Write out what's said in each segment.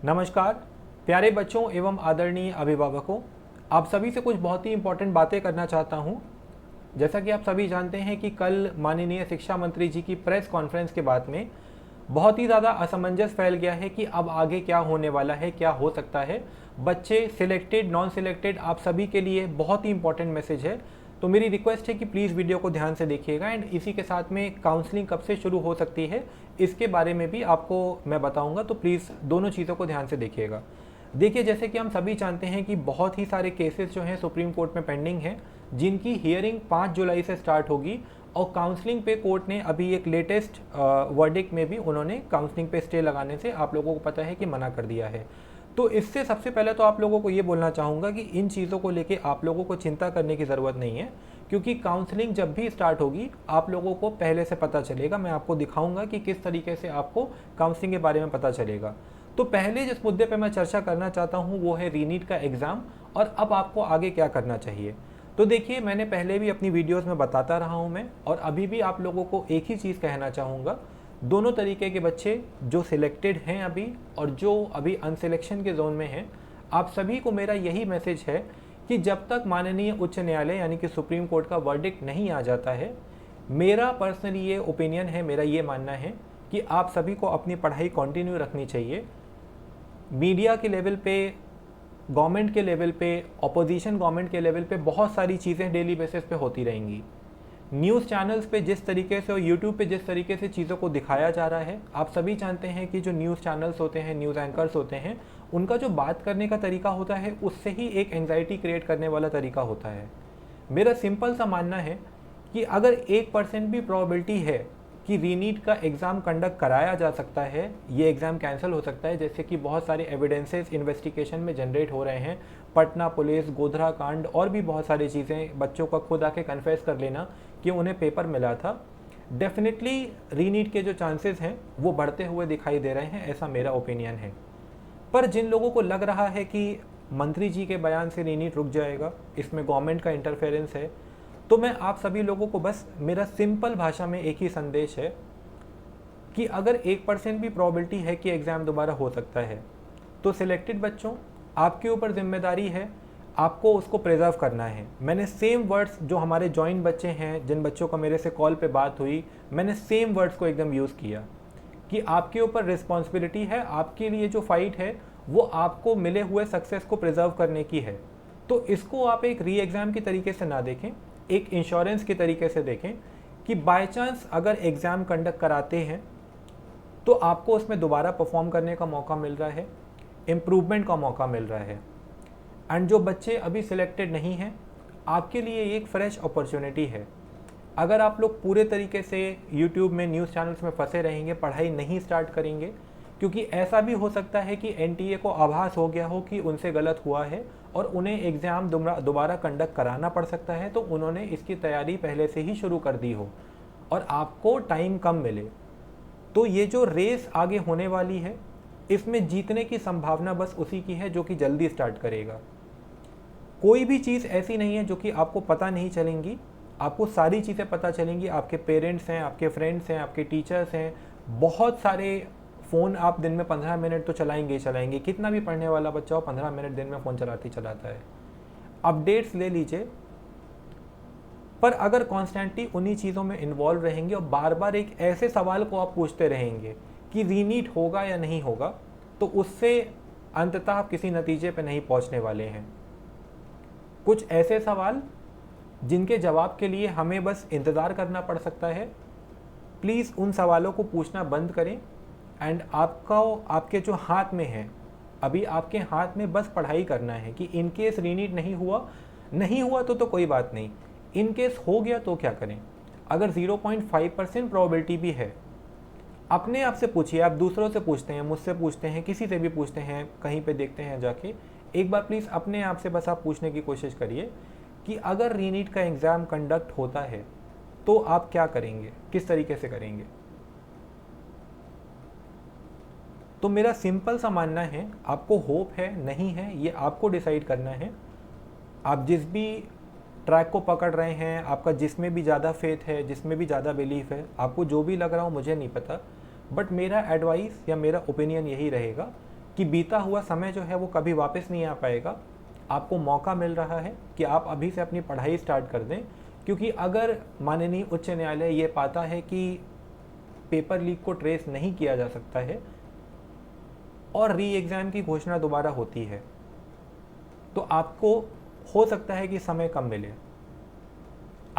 नमस्कार प्यारे बच्चों एवं आदरणीय अभिभावकों, आप सभी से कुछ बहुत ही इम्पोर्टेंट बातें करना चाहता हूं। जैसा कि आप सभी जानते हैं कि कल माननीय शिक्षा मंत्री जी की प्रेस कॉन्फ्रेंस के बाद में बहुत ही ज़्यादा असमंजस फैल गया है कि अब आगे क्या होने वाला है, क्या हो सकता है। बच्चे सिलेक्टेड, नॉन सिलेक्टेड, आप सभी के लिए बहुत ही इंपॉर्टेंट मैसेज है। तो मेरी रिक्वेस्ट है कि प्लीज़ वीडियो को ध्यान से देखिएगा एंड इसी के साथ में काउंसलिंग कब से शुरू हो सकती है इसके बारे में भी आपको मैं बताऊंगा, तो प्लीज़ दोनों चीज़ों को ध्यान से देखिएगा। देखिए, जैसे कि हम सभी जानते हैं कि बहुत ही सारे केसेस जो हैं सुप्रीम कोर्ट में पेंडिंग हैं, जिनकी हियरिंग 5 जुलाई से स्टार्ट होगी और काउंसलिंग पे कोर्ट ने अभी एक लेटेस्ट वर्डिक्ट में भी उन्होंने काउंसलिंग पे स्टे लगाने से आप लोगों को पता है कि मना कर दिया है। तो इससे सबसे पहले तो आप लोगों को ये बोलना चाहूँगा कि इन चीज़ों को लेके आप लोगों को चिंता करने की ज़रूरत नहीं है, क्योंकि काउंसलिंग जब भी स्टार्ट होगी आप लोगों को पहले से पता चलेगा। मैं आपको दिखाऊंगा कि किस तरीके से आपको काउंसलिंग के बारे में पता चलेगा। तो पहले जिस मुद्दे पे मैं चर्चा करना चाहता हूँ वो है रीनीट का एग्ज़ाम और अब आपको आगे क्या करना चाहिए। तो देखिए, मैंने पहले भी अपनी वीडियोस में बताता रहा हूँ मैं, और अभी भी आप लोगों को एक ही चीज़ कहना चाहूँगा। दोनों तरीके के बच्चे जो सिलेक्टेड हैं अभी और जो अभी अनसिलेक्शन के जोन में हैं, आप सभी को मेरा यही मैसेज है कि जब तक माननीय उच्च न्यायालय यानी कि सुप्रीम कोर्ट का वर्डिक्ट नहीं आ जाता है, मेरा पर्सनली ये ओपिनियन है, मेरा ये मानना है कि आप सभी को अपनी पढ़ाई कंटिन्यू रखनी चाहिए। मीडिया के लेवल पे, गवर्नमेंट के लेवल पे, अपोजिशन गवर्नमेंट के लेवल पे बहुत सारी चीज़ें डेली बेसिस पे होती रहेंगी। न्यूज़ चैनल्स पे जिस तरीके से और यूट्यूब पे जिस तरीके से चीज़ों को दिखाया जा रहा है, आप सभी जानते हैं कि जो न्यूज़ चैनल्स होते हैं, न्यूज़ एंकर्स होते हैं, उनका जो बात करने का तरीका होता है उससे ही एक एंग्जाइटी क्रिएट करने वाला तरीका होता है। मेरा सिंपल सा मानना है कि अगर 1% भी प्रोबेबिलिटी है कि रीनीट का एग्ज़ाम कंडक्ट कराया जा सकता है, ये एग्ज़ाम कैंसिल हो सकता है, जैसे कि बहुत सारे एविडेंसेस इन्वेस्टिगेशन में जनरेट हो रहे हैं। पटना पुलिस, गोधरा कांड और भी बहुत सारी चीज़ें, बच्चों का खुद आके कन्फेस कर लेना कि उन्हें पेपर मिला था। डेफिनेटली रीनीट के जो चांसेस हैं वो बढ़ते हुए दिखाई दे रहे हैं, ऐसा मेरा ओपिनियन है। पर जिन लोगों को लग रहा है कि मंत्री जी के बयान से रीनीट रुक जाएगा, इसमें गवर्नमेंट का इंटरफेरेंस है, तो मैं आप सभी लोगों को बस मेरा सिंपल भाषा में एक ही संदेश है कि अगर 1% भी प्रोबेबिलिटी है कि एग्ज़ाम दोबारा हो सकता है, तो सिलेक्टेड बच्चों, आपके ऊपर जिम्मेदारी है, आपको उसको प्रिजर्व करना है। मैंने सेम वर्ड्स, जो हमारे जॉइंट बच्चे हैं, जिन बच्चों का मेरे से कॉल पे बात हुई, मैंने सेम वर्ड्स को एकदम यूज़ किया कि आपके ऊपर रिस्पॉन्सिबिलिटी है, आपके लिए जो फाइट है वो आपको मिले हुए सक्सेस को प्रिजर्व करने की है। तो इसको आप एक री एग्ज़ाम की तरीके से ना देखें, एक इंश्योरेंस की तरीके से देखें कि बाय चांस अगर एग्ज़ाम कंडक्ट कराते हैं तो आपको उसमें दोबारा परफॉर्म करने का मौका मिल रहा है, इम्प्रूवमेंट का मौका मिल रहा है। एंड जो बच्चे अभी सिलेक्टेड नहीं हैं, आपके लिए एक फ्रेश अपॉर्चुनिटी है। अगर आप लोग पूरे तरीके से यूट्यूब में, न्यूज़ चैनल्स में फंसे रहेंगे, पढ़ाई नहीं स्टार्ट करेंगे, क्योंकि ऐसा भी हो सकता है कि एनटीए को आभास हो गया हो कि उनसे गलत हुआ है और उन्हें एग्ज़ाम दोबारा कंडक्ट कराना पड़ सकता है, तो उन्होंने इसकी तैयारी पहले से ही शुरू कर दी हो और आपको टाइम कम मिले। तो ये जो रेस आगे होने वाली है, इसमें जीतने की संभावना बस उसी की है जो कि जल्दी स्टार्ट करेगा। कोई भी चीज़ ऐसी नहीं है जो कि आपको पता नहीं चलेंगी, आपको सारी चीज़ें पता चलेंगी। आपके पेरेंट्स हैं, आपके फ्रेंड्स हैं, आपके टीचर्स हैं, बहुत सारे फ़ोन आप दिन में 15 मिनट तो चलाएंगे ही चलाएंगे। कितना भी पढ़ने वाला बच्चा हो, 15 मिनट दिन में फ़ोन चलाते ही चलाता है। अपडेट्स ले लीजिए, पर अगर कॉन्स्टेंटली उन्हीं चीज़ों में इन्वॉल्व रहेंगे और बार बार एक ऐसे सवाल को आप पूछते रहेंगे कि रीनीट होगा या नहीं होगा, तो उससे अंततः आप किसी नतीजे पर नहीं पहुंचने वाले हैं। कुछ ऐसे सवाल जिनके जवाब के लिए हमें बस इंतज़ार करना पड़ सकता है। प्लीज़ उन सवालों को पूछना बंद करें एंड आपके जो हाथ में है, अभी आपके हाथ में बस पढ़ाई करना है कि इन केस रीनीट नहीं हुआ तो कोई बात नहीं, इन केस हो गया तो क्या करें। अगर 0.5% प्रोबेबिलिटी भी है, अपने आप से पूछिए। आप दूसरों से पूछते हैं, मुझसे पूछते हैं, किसी से भी पूछते हैं, कहीं पे देखते हैं जाके, एक बार प्लीज़ अपने आप से बस आप पूछने की कोशिश करिए कि अगर रीनीट का एग्ज़ाम कंडक्ट होता है तो आप क्या करेंगे, किस तरीके से करेंगे। तो मेरा सिंपल सा मानना है, आपको होप है नहीं है ये आपको डिसाइड करना है। आप जिस भी ट्रैक को पकड़ रहे हैं, आपका जिसमें भी ज़्यादा फेथ है, जिसमें भी ज़्यादा बिलीफ है, आपको जो भी लग रहा हो मुझे नहीं पता, बट मेरा एडवाइस या मेरा ओपिनियन यही रहेगा कि बीता हुआ समय जो है वो कभी वापस नहीं आ पाएगा। आपको मौका मिल रहा है कि आप अभी से अपनी पढ़ाई स्टार्ट कर दें, क्योंकि अगर माननीय उच्च न्यायालय ये पाता है कि पेपर लीक को ट्रेस नहीं किया जा सकता है और री एग्ज़ाम की घोषणा दोबारा होती है, तो आपको हो सकता है कि समय कम मिले।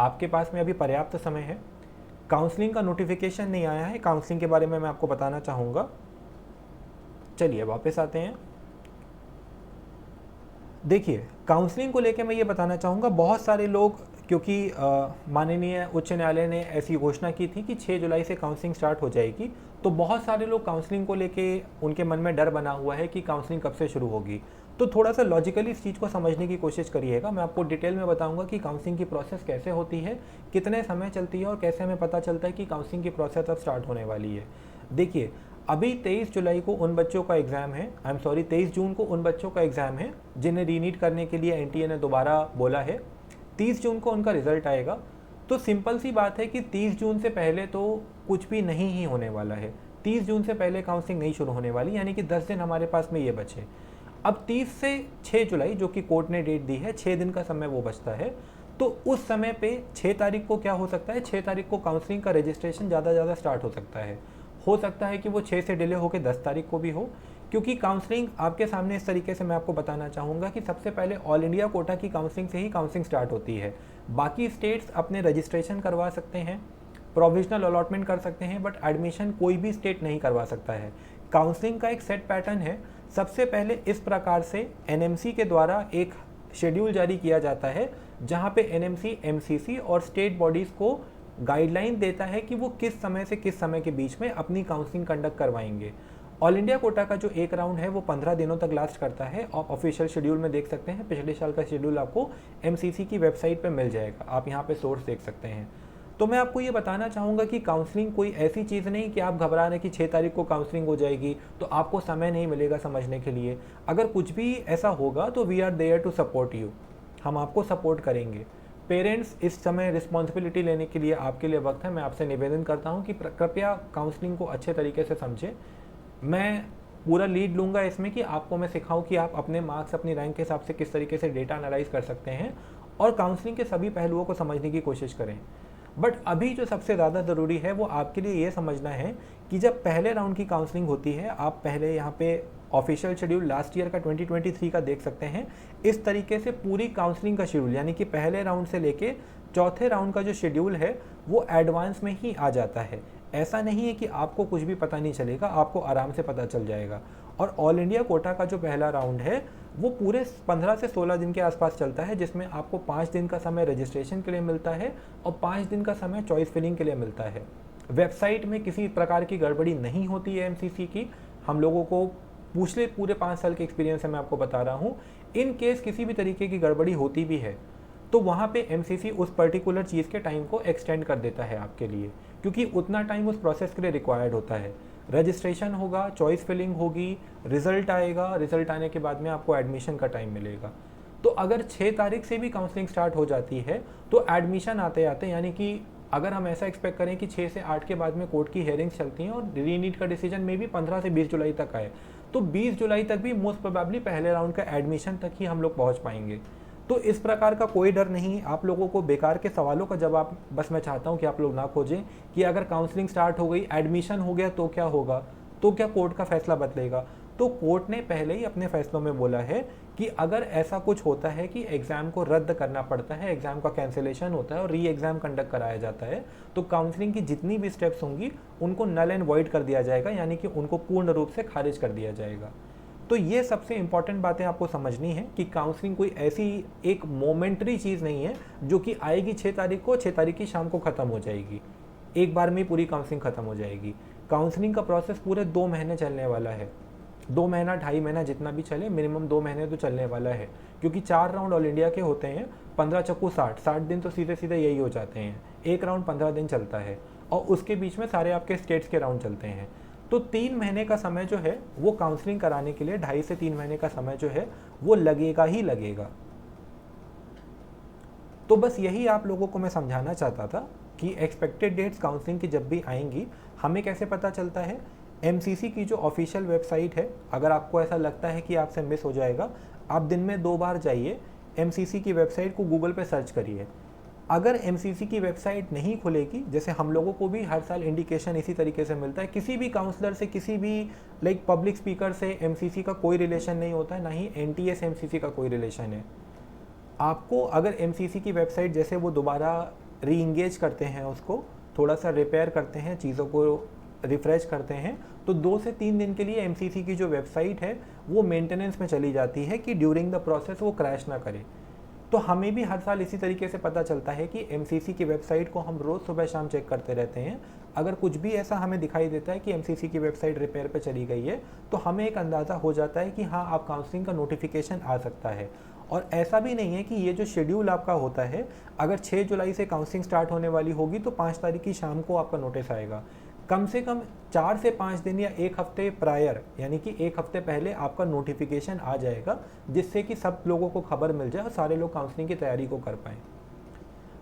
आपके पास में अभी पर्याप्त समय है। काउंसलिंग का नोटिफिकेशन नहीं आया है, काउंसलिंग के बारे में मैं आपको बताना चाहूँगा। चलिए वापस आते हैं। देखिए, काउंसलिंग को लेकर मैं ये बताना चाहूँगा, बहुत सारे लोग, क्योंकि माननीय उच्च न्यायालय ने ऐसी घोषणा की थी कि 6 जुलाई से काउंसलिंग स्टार्ट हो जाएगी, तो बहुत सारे लोग काउंसलिंग को लेके उनके मन में डर बना हुआ है कि काउंसलिंग कब से शुरू होगी। तो थोड़ा सा लॉजिकली इस चीज़ को समझने की कोशिश करिएगा। मैं आपको डिटेल में बताऊंगा कि काउंसलिंग की प्रोसेस कैसे होती है, कितने समय चलती है और कैसे हमें पता चलता है कि काउंसलिंग की प्रोसेस अब स्टार्ट होने वाली है। देखिए, अभी 23 जुलाई को उन बच्चों का एग्ज़ाम है, 23 जून को उन बच्चों का एग्ज़ाम है जिन्हें रीनीट करने के लिए एनटीए ने दोबारा बोला है। 30 जून को उनका रिजल्ट आएगा। तो सिंपल सी बात है कि 30 जून से पहले तो कुछ भी नहीं ही होने वाला है। 30 जून से पहले काउंसलिंग नहीं शुरू होने वाली, यानी कि 10 दिन हमारे पास में ये बचे। अब 30 से 6 जुलाई जो कि कोर्ट ने डेट दी है, 6 दिन का समय वो बचता है। तो उस समय पे 6 तारीख को क्या हो सकता है, 6 तारीख को काउंसलिंग का रजिस्ट्रेशन ज़्यादा स्टार्ट हो सकता है कि वो 6 से डिले होकर 10 तारीख को भी हो, क्योंकि काउंसलिंग आपके सामने इस तरीके से मैं आपको बताना चाहूँगा कि सबसे पहले ऑल इंडिया कोटा की काउंसलिंग से ही काउंसलिंग स्टार्ट होती है। बाकी स्टेट्स अपने रजिस्ट्रेशन करवा सकते हैं, प्रोविजनल अलॉटमेंट कर सकते हैं, बट एडमिशन कोई भी स्टेट नहीं करवा सकता है। काउंसलिंग का एक सेट पैटर्न है। सबसे पहले इस प्रकार से एनएमसी के द्वारा एक शेड्यूल जारी किया जाता है, जहाँ पे एनएमसी, एमसीसी और स्टेट बॉडीज़ को गाइडलाइन देता है कि वो किस समय से किस समय के बीच में अपनी काउंसलिंग कंडक्ट करवाएंगे। ऑल इंडिया कोटा का जो एक राउंड है वो 15 दिनों तक लास्ट करता है। आप ऑफिशियल शेड्यूल में देख सकते हैं, पिछले साल का शेड्यूल आपको एमसीसी की वेबसाइट पे मिल जाएगा, आप यहाँ पे सोर्स देख सकते हैं। तो मैं आपको ये बताना चाहूँगा कि काउंसलिंग कोई ऐसी चीज़ नहीं कि आप घबरा रहे कि 6 तारीख को काउंसलिंग हो जाएगी तो आपको समय नहीं मिलेगा समझने के लिए। अगर कुछ भी ऐसा होगा तो we are there to support you, हम आपको सपोर्ट करेंगे। पेरेंट्स, इस समय रिस्पॉन्सिबिलिटी लेने के लिए आपके लिए वक्त है। मैं आपसे निवेदन करता हूँ कि कृपया काउंसलिंग को अच्छे तरीके से समझें। मैं पूरा लीड लूँगा इसमें कि आपको मैं सिखाऊं कि आप अपने मार्क्स, अपनी रैंक के हिसाब से किस तरीके से डेटा एनालाइज कर सकते हैं और काउंसलिंग के सभी पहलुओं को समझने की कोशिश करें। बट अभी जो सबसे ज़्यादा ज़रूरी है वो आपके लिए ये समझना है कि जब पहले राउंड की काउंसलिंग होती है, आप पहले यहाँ पे ऑफिशियल शेड्यूल लास्ट ईयर का 2023 का देख सकते हैं। इस तरीके से पूरी काउंसलिंग का शेड्यूल, यानी कि पहले राउंड से लेके चौथे राउंड का जो शेड्यूल है वो एडवांस में ही आ जाता है। ऐसा नहीं है कि आपको कुछ भी पता नहीं चलेगा, आपको आराम से पता चल जाएगा। और ऑल इंडिया कोटा का जो पहला राउंड है वो पूरे 15 से 16 दिन के आसपास चलता है, जिसमें आपको 5 दिन का समय रजिस्ट्रेशन के लिए मिलता है और 5 दिन का समय चॉइस फिलिंग के लिए मिलता है। वेबसाइट में किसी प्रकार की गड़बड़ी नहीं होती है एमसीसी की। हम लोगों को पिछले पूरे 5 साल के एक्सपीरियंस से मैं आपको बता रहा हूँ, इन केस किसी भी तरीके की गड़बड़ी होती भी है तो वहाँ पे एमसीसी उस पर्टिकुलर चीज़ के टाइम को एक्सटेंड कर देता है आपके लिए, क्योंकि उतना टाइम उस प्रोसेस के लिए रिक्वायर्ड होता है। रजिस्ट्रेशन होगा, चॉइस फिलिंग होगी, रिजल्ट आएगा, रिजल्ट आने के बाद में आपको एडमिशन का टाइम मिलेगा। तो अगर 6 तारीख से भी काउंसलिंग स्टार्ट हो जाती है तो एडमिशन आते आते, यानी कि अगर हम ऐसा एक्सपेक्ट करें कि 6 से 8 के बाद में कोर्ट की हेयरिंग्स चलती हैं और रीनीट का डिसीजन में भी 15 से 20 जुलाई तक आए, तो 20 जुलाई तक भी मोस्ट प्रोबेबली पहले राउंड का एडमिशन तक ही हम लोग पहुँच पाएंगे। तो इस प्रकार का कोई डर नहीं। आप लोगों को बेकार के सवालों का जवाब बस मैं चाहता हूं कि आप लोग ना खोजें कि अगर काउंसलिंग स्टार्ट हो गई, एडमिशन हो गया तो क्या होगा, तो क्या कोर्ट का फैसला बदलेगा। तो कोर्ट ने पहले ही अपने फैसलों में बोला है कि अगर ऐसा कुछ होता है कि एग्ज़ाम को रद्द करना पड़ता है, एग्ज़ाम का कैंसिलेशन होता है और री एग्ज़ाम कंडक्ट कराया जाता है, तो काउंसलिंग की जितनी भी स्टेप्स होंगी उनको नल एंड वॉइड कर दिया जाएगा, यानी कि उनको पूर्ण रूप से खारिज कर दिया जाएगा। तो ये सबसे इंपॉर्टेंट बातें आपको समझनी है कि काउंसलिंग कोई ऐसी एक मोमेंटरी चीज़ नहीं है जो कि आएगी 6 तारीख को, 6 तारीख की शाम को ख़त्म हो जाएगी, एक बार में पूरी काउंसलिंग ख़त्म हो जाएगी। काउंसलिंग का प्रोसेस पूरे 2 महीने चलने वाला है। 2 महीना, 2.5 महीना जितना भी चले, मिनिमम 2 महीने तो चलने वाला है, क्योंकि 4 राउंड ऑल इंडिया के होते हैं। 15 चक्कू 60 दिन तो सीधे सीधे यही हो जाते हैं। एक राउंड 15 दिन चलता है और उसके बीच में सारे आपके स्टेट्स के राउंड चलते हैं। तो 3 महीने का समय जो है वो काउंसलिंग कराने के लिए, 2.5 से 3 महीने का समय जो है वो लगेगा ही लगेगा। तो बस यही आप लोगों को मैं समझाना चाहता था कि एक्सपेक्टेड डेट्स काउंसलिंग की जब भी आएंगी, हमें कैसे पता चलता है। एमसीसी की जो ऑफिशियल वेबसाइट है, अगर आपको ऐसा लगता है कि आपसे मिस हो जाएगा, आप दिन में 2 बार जाइए, एमसीसी की वेबसाइट को गूगल पे सर्च करिए। अगर एमसीसी की वेबसाइट नहीं खुलेगी, जैसे हम लोगों को भी हर साल इंडिकेशन इसी तरीके से मिलता है, किसी भी काउंसलर से, किसी भी पब्लिक स्पीकर से एमसीसी का कोई रिलेशन नहीं होता है, ना ही एनटीए एमसीसी का कोई रिलेशन है। आपको अगर एमसीसी की वेबसाइट जैसे वो दोबारा री इंगेज करते हैं, उसको थोड़ा सा रिपेयर करते हैं, चीज़ों को रिफ्रेश करते हैं, तो 2 से 3 दिन के लिए एमसीसी की जो वेबसाइट है वो मेंटेनेंस में चली जाती है कि ड्यूरिंग द प्रोसेस वो क्रैश ना करे। तो हमें भी हर साल इसी तरीके से पता चलता है कि एमसीसी की वेबसाइट को हम रोज़ सुबह शाम चेक करते रहते हैं। अगर कुछ भी ऐसा हमें दिखाई देता है कि एमसीसी की वेबसाइट रिपेयर पे चली गई है, तो हमें एक अंदाज़ा हो जाता है कि हाँ, आप काउंसलिंग का नोटिफिकेशन आ सकता है। और ऐसा भी नहीं है कि ये जो शेड्यूल आपका होता है, अगर 6 जुलाई से काउंसलिंग स्टार्ट होने वाली होगी तो 5 तारीख की शाम को आपका नोटिस आएगा। कम से कम 4 से 5 दिन या 1 हफ्ते प्रायर, यानी कि 1 हफ्ते पहले आपका नोटिफिकेशन आ जाएगा, जिससे कि सब लोगों को खबर मिल जाए और सारे लोग काउंसलिंग की तैयारी को कर पाएँ।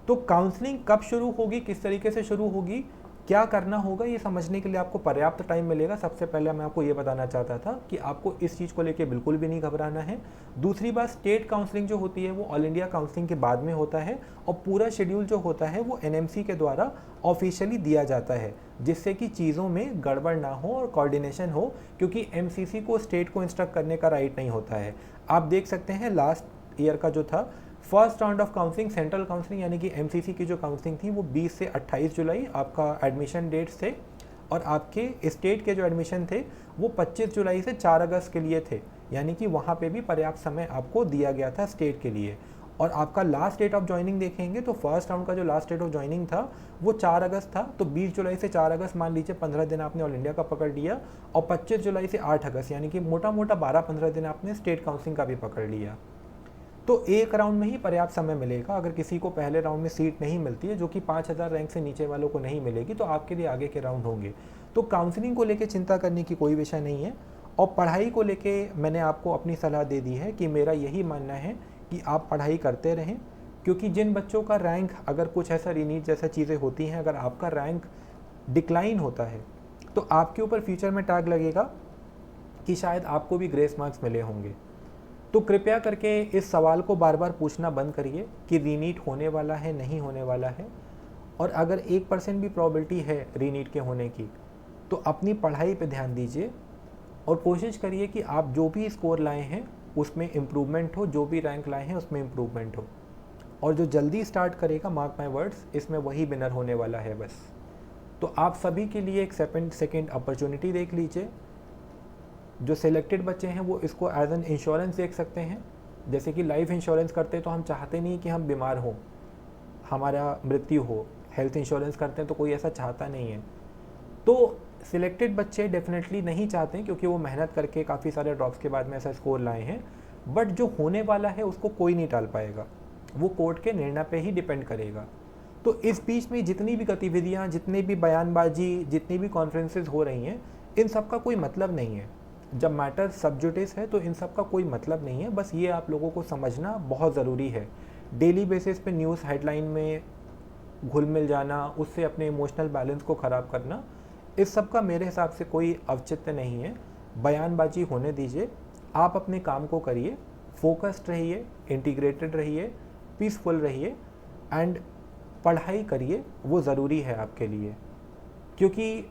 तो काउंसलिंग कब शुरू होगी, किस तरीके से शुरू होगी, क्या करना होगा, ये समझने के लिए आपको पर्याप्त टाइम मिलेगा। सबसे पहले मैं आपको ये बताना चाहता था कि आपको इस चीज़ को लेके बिल्कुल भी नहीं घबराना है। दूसरी बात, स्टेट काउंसलिंग जो होती है वो ऑल इंडिया काउंसलिंग के बाद में होता है, और पूरा शेड्यूल जो होता है वो एनएमसी के द्वारा ऑफिशियली दिया जाता है, जिससे कि चीज़ों में गड़बड़ ना हो और कोऑर्डिनेशन हो, क्योंकि एमसीसी को स्टेट को इंस्ट्रक्ट करने का राइट नहीं होता है। आप देख सकते हैं लास्ट ईयर का जो था first round of counselling, central counselling यानी कि एमसीसी की जो काउंसलिंग थी वो 20 से 28 जुलाई आपका एडमिशन डेट्स थे, और आपके स्टेट के जो एडमिशन थे वो 25 जुलाई से 4 अगस्त के लिए थे, यानी कि वहाँ पे भी पर्याप्त समय आपको दिया गया था स्टेट के लिए। और आपका लास्ट डेट ऑफ ज्वाइनिंग देखेंगे तो फर्स्ट राउंड का जो लास्ट डेट ऑफ ज्वाइनिंग था वो 4 अगस्त था, तो 20 जुलाई से 4 अगस्त मान लीजिए 15 दिन आपने ऑल इंडिया का पकड़ लिया, और 25 जुलाई से 8 अगस्त यानी कि मोटा मोटा 12-15 दिन आपने स्टेट काउंसलिंग का भी पकड़ लिया। तो एक राउंड में ही पर्याप्त समय मिलेगा। अगर किसी को पहले राउंड में सीट नहीं मिलती है, जो कि 5000 रैंक से नीचे वालों को नहीं मिलेगी, तो आपके लिए आगे के राउंड होंगे। तो काउंसलिंग को लेके चिंता करने की कोई विषय नहीं है। और पढ़ाई को लेके मैंने आपको अपनी सलाह दे दी है कि मेरा यही मानना है कि आप पढ़ाई करते रहें, क्योंकि जिन बच्चों का रैंक, अगर कुछ ऐसा रीनीट जैसा चीज़ें होती हैं, अगर आपका रैंक डिक्लाइन होता है तो आपके ऊपर फ्यूचर में टैग लगेगा कि शायद आपको भी ग्रेस मार्क्स मिले होंगे। तो कृपया करके इस सवाल को बार बार पूछना बंद करिए कि रीनीट होने वाला है, नहीं होने वाला है। और अगर 1% भी प्रोबेबिलिटी है रीनीट के होने की, तो अपनी पढ़ाई पे ध्यान दीजिए और कोशिश करिए कि आप जो भी स्कोर लाए हैं उसमें इम्प्रूवमेंट हो, जो भी रैंक लाए हैं उसमें इम्प्रूवमेंट हो। और जो जल्दी स्टार्ट करेगा, मार्क माई वर्ड्स, इसमें वही विनर होने वाला है बस। तो आप सभी के लिए एक सेकेंड अपॉर्चुनिटी देख लीजिए। जो सिलेक्टेड बच्चे हैं वो इसको एज एन इंश्योरेंस देख सकते हैं। जैसे कि लाइफ इंश्योरेंस करते तो हम चाहते नहीं कि हम बीमार हों, हमारा मृत्यु हो। हेल्थ इंश्योरेंस करते हैं तो कोई ऐसा चाहता नहीं है। तो सिलेक्टेड बच्चे डेफिनेटली नहीं चाहते हैं, क्योंकि वो मेहनत करके काफ़ी सारे ड्रॉप्स के बाद में ऐसा स्कोर लाए हैं। बट जो होने वाला है उसको कोई नहीं टाल पाएगा, वो कोर्ट के निर्णय पे ही डिपेंड करेगा। तो इस बीच में जितनी भी गतिविधियाँ, जितनी भी बयानबाजी, जितनी भी कॉन्फ्रेंसेज हो रही हैं, इन सब का कोई मतलब नहीं है। जब मैटर सब जुडिस है तो इन सब का कोई मतलब नहीं है। बस ये आप लोगों को समझना बहुत ज़रूरी है। डेली बेसिस पे न्यूज़ हेडलाइन में घुल मिल जाना, उससे अपने इमोशनल बैलेंस को ख़राब करना, इस सब का मेरे हिसाब से कोई औचित्य नहीं है। बयानबाजी होने दीजिए, आप अपने काम को करिए, फोकस्ड रहिए, इंटीग्रेटेड रहिए, पीसफुल रहिए एंड पढ़ाई करिए, वो ज़रूरी है आपके लिए। क्योंकि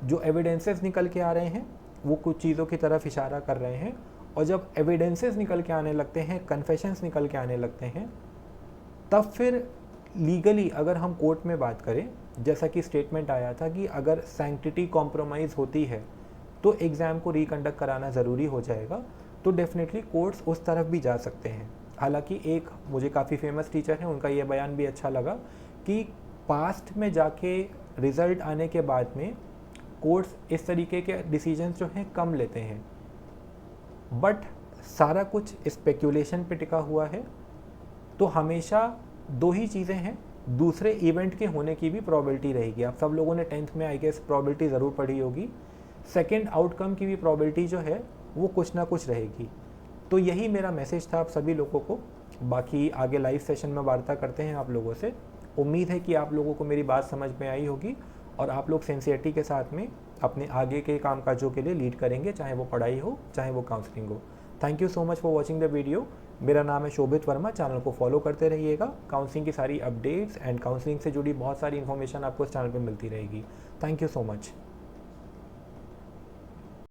जो एविडेंसेस निकल के आ रहे हैं वो कुछ चीज़ों की तरफ इशारा कर रहे हैं, और जब एविडेंसेस निकल के आने लगते हैं, कन्फेशंस निकल के आने लगते हैं, तब फिर लीगली अगर हम कोर्ट में बात करें, जैसा कि स्टेटमेंट आया था कि अगर सैंक्टिटी कॉम्प्रोमाइज़ होती है तो एग्ज़ाम को रिकंडक्ट कराना ज़रूरी हो जाएगा। तो डेफिनेटली कोर्ट्स उस तरफ भी जा सकते हैं। हालांकि एक मुझे काफ़ी फेमस टीचर हैं, उनका ये बयान भी अच्छा लगा कि पास्ट में जाके रिज़ल्ट आने के बाद में कोर्ट्स इस तरीके के डिसीजंस जो हैं कम लेते हैं। बट सारा कुछ स्पेक्यूलेशन पे टिका हुआ है। तो हमेशा दो ही चीज़ें हैं, दूसरे इवेंट के होने की भी प्रोबेबिलिटी रहेगी। आप सब लोगों ने 10th में आई गेस प्रोबेबिलिटी ज़रूर पढ़ी होगी। सेकंड आउटकम की भी प्रोबेबिलिटी जो है वो कुछ ना कुछ रहेगी। तो यही मेरा मैसेज था आप सभी लोगों को। बाकी आगे लाइव सेशन में वार्ता करते हैं आप लोगों से। उम्मीद है कि आप लोगों को मेरी बात समझ में आई होगी और आप लोग सिंसियरिटी के साथ में अपने आगे के कामकाजों के लिए लीड करेंगे, चाहे वो पढ़ाई हो चाहे वो काउंसलिंग हो। Thank you so much for watching the video. मेरा नाम है शोभित वर्मा। चैनल को फॉलो करते रहिएगा। काउंसलिंग की सारी अपडेट्स एंड काउंसलिंग से जुड़ी बहुत सारी इन्फॉर्मेशन आपको इस चैनल पर मिलती रहेगी। Thank you so much.